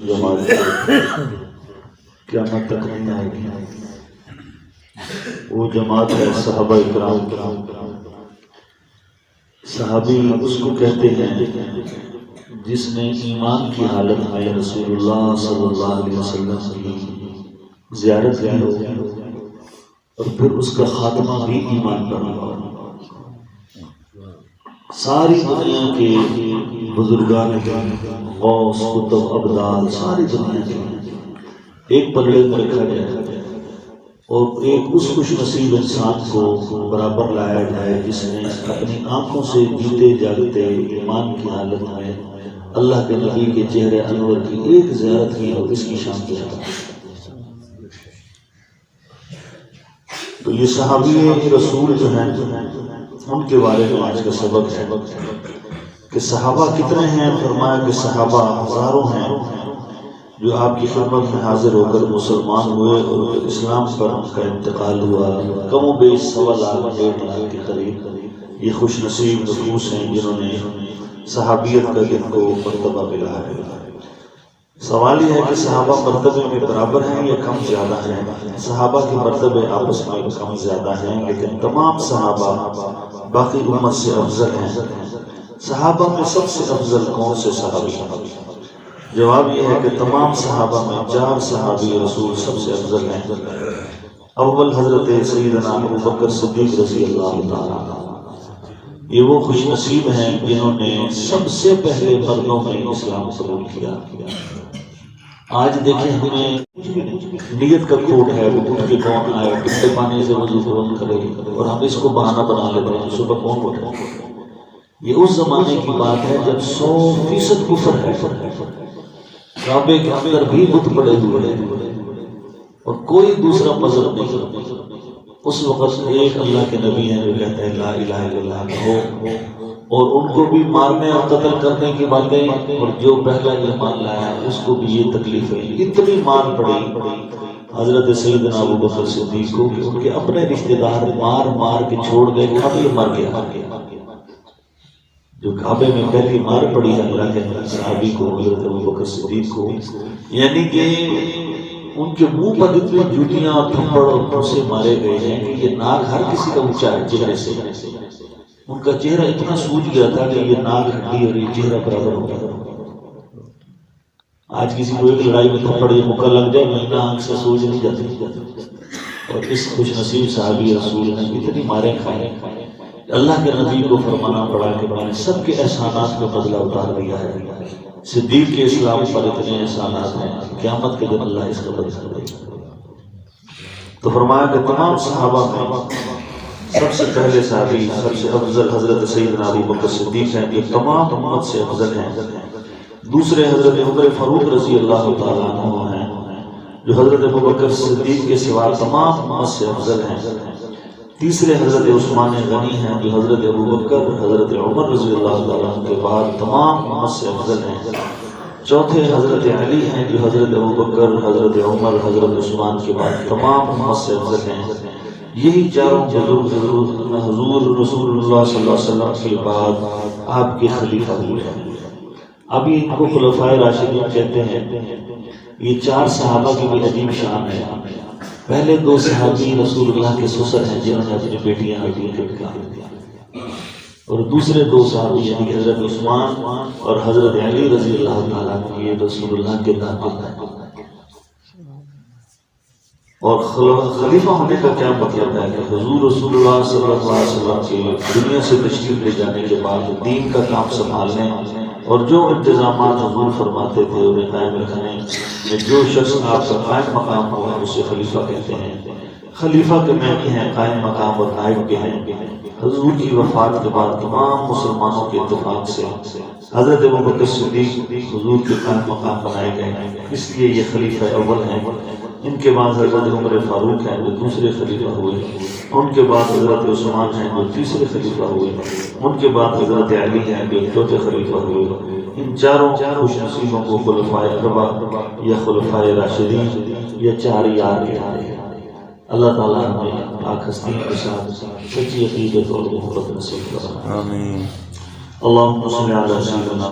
جماعت قیامت تک نہیں آئے گی، وہ جماعت ہے صحابہ کرام۔ صحابی اس کو کہتے ہیں جس نے ایمان کی حالت میں رسول اللہ صلی اللہ علیہ وسلم کی زیارت کی ہو اور پھر اس کا خاتمہ بھی ایمان پر ہوا۔ ساری دنیا کے بزرگان غوث کتب ابدال ساری دنیا کے ایک پلڑے میں رکھا گیا اور ایک اس خوش نصیب انسان کو برابر لایا جائے جس نے اپنی آنکھوں سے جیتے جاگتے ایمان کی حالت میں اللہ کے نبی کے چہرے انور کی ایک زیارت کی اور اس کی شان کیا۔ تو یہ صحابی رسول جو ہیں ان کے بارے میں آج کا سبق ہے کہ صحابہ کتنے ہیں۔ فرمایا کہ صحابہ ہزاروں ہیں جو آپ کی خدمت میں حاضر ہو کر مسلمان ہوئے اور اسلام پر ان کا انتقال ہوا۔ کم و بیش 1.25 لاکھ 1.5 لاکھ کے قریب یہ خوش نصیب نفوس ہیں جنہوں نے صحابیت کا جن کو مرتبہ ملا ہے۔ سوال یہ ہے کہ صحابہ مرتبے میں برابر ہیں یا کم زیادہ ہیں؟ صحابہ کے مرتبے آپس میں کم زیادہ ہیں لیکن تمام صحابہ باقی امت سے افضل ہیں۔ صحابہ میں سب سے افضل کون سے صحابی ہیں؟ جواب یہ ہے کہ تمام صحابہ میں 4 صحابی رسول سب سے افضل ہیں۔ اول حضرت سیدنا ابو بکر صدیق رضی اللہ تعالیٰ، یہ وہ خوش نصیب ہیں جنہوں نے سب سے پہلے مردوں میں اسلام قبول کیا۔ آج دیکھیں ہمیں نیت کا کھوٹ ہے، وہ اٹھ کے کون آئے ٹھنڈے پانی سے وضو فوراً کرے اور ہم اس کو بہانہ بنا لیتے ہیں صبح کون اٹھے۔ یہ اس زمانے کی بات ہے جب 100% کفر ہے، کعبے کے اندر بھی بت پڑے ہوئے ہیں اور کوئی دوسرا مذہب نہیں۔ اس وقت ایک اللہ کے نبی ہیں جو کہتے ہیں لا الہ الا اللہ کہو، اور ان کو بھی مارنے اور قتل کرنے کی باتیں، اور جو پہلا ایمان لایا اس کو بھی یہ تکلیفیں، اتنی مار پڑی حضرت سیدنا ابو بکر صدیق کو کہ ان کے اپنے رشتہ دار مار مار کے چھوڑ گئے، کعبے مر گیا۔ جو کعبے میں پہلی مار پڑی ہے اللہ کے صحابی کو حضرت ابو بکر صدیق کو، یعنی کہ ان کے منہ پر اتنی جوتیاں تھپڑ اور پھوسے مارے گئے ہیں کہ یہ ناک ہر کسی کا اونچا ہے چہرے سے۔ ان کا چہرہ اتنا سوج گیا تھا کہ یہ ناک ہڈی اور یہ چہرہ برابر ہو گیا۔ آج کسی کو ایک لڑائی میں تھپڑ یہ مکہ لگ جائے مہینہ آنکھ سے سوج نہیں جاتی، اور اس خوش نصیب صحابی رسول نے اتنی مارے کھائے اللہ کے نبی کو فرمانا پڑا کہ میں نے سب کے احسانات کا بدلہ اتار دیا ہے۔ صدیق کے اسلام پر اتنے احسانات ہیں، قیامت کے دن اللہ اس کا بدلہ دے گا۔ تو فرمایا کہ تمام صحابہ میں سب سے پہلے صحابی سب سے افضل حضرت سیدنا ابو بکر صدیق ہیں، یہ تمام امت سے افضل ہیں۔ دوسرے حضرت عمر فاروق رضی اللہ تعالیٰ عنہ ہیں جو حضرت ابو بکر صدیق کے سوا تمام امت سے افضل ہیں۔ تیسرے حضرت عثمان غنی ہیں جو حضرت ابو بکر حضرت عمر رضی اللہ تعالیٰ عنہ کے بعد تمام امت سے افضل ہیں۔ چوتھے حضرت علی ہیں جو حضرت ابو بکر حضرت عمر حضرت عثمان کے بعد تمام امت سے افضل ہیں۔ یہی چاروں بزرگ حضور رسول اللہ صلی اللہ علیہ وسلم کے بعد آپ کے خلیفہ ہوئے ہیں۔ ابھی ان کو خلفائے راشدین کہتے ہیں۔ یہ 4 صحابہ کی بھی عجیب شان ہے۔ پہلے 2 صحابی رسول اللہ کے سسر ہیں جنہوں نے اپنی بیٹیاں نکال دیا، اور دوسرے 2 صحابی یعنی کہ حضرت عثمان اور حضرت علی رضی اللہ تعالیٰ عنہ یہ رسول اللہ کے داماد ہیں۔ اور خلیفہ ہونے کا کیا مطلب ہے کہ حضور رسول اللہ صلی اللہ علیہ وسلم کی دنیا سے تشریف لے جانے کے بعد دین کا کام سنبھالنے اور جو انتظامات حضور فرماتے تھے انہیں قائم رکھنے میں جو شخص آپ کا قائم مقام ہوا اسے خلیفہ کہتے ہیں۔ خلیفہ کے معنی ہیں قائم مقام اور نائب کے ہیں۔ حضور کی وفات کے بعد تمام مسلمانوں کے اتفاق سے حضرت ابو بکر صدیق حضور کے قائم مقام بنائے گئے ہیں، اس لیے یہ خلیفہ اول ہیں۔ ان کے بعد حضرت عمر فاروق ہیں جو دوسرے خلیفہ ہوئے، ان کے بعد حضرت عثمان ہیں جو تیسرے خلیفہ ہوئے، ان کے بعد حضرت علی ہیں جو چوتھے خلیفہ ہوئے۔ ان چاروں خوش نصیبوں کو خلفائے اربعہ یا خلفائے راشدین یا 4 یار کہتے ہیں۔ اللہ تعالیٰ ہمیں پاک ہستی کے ساتھ سچی عقیدت اور محبت نصیب فرمائے۔ آمین۔ اللہم صل علی سیدنا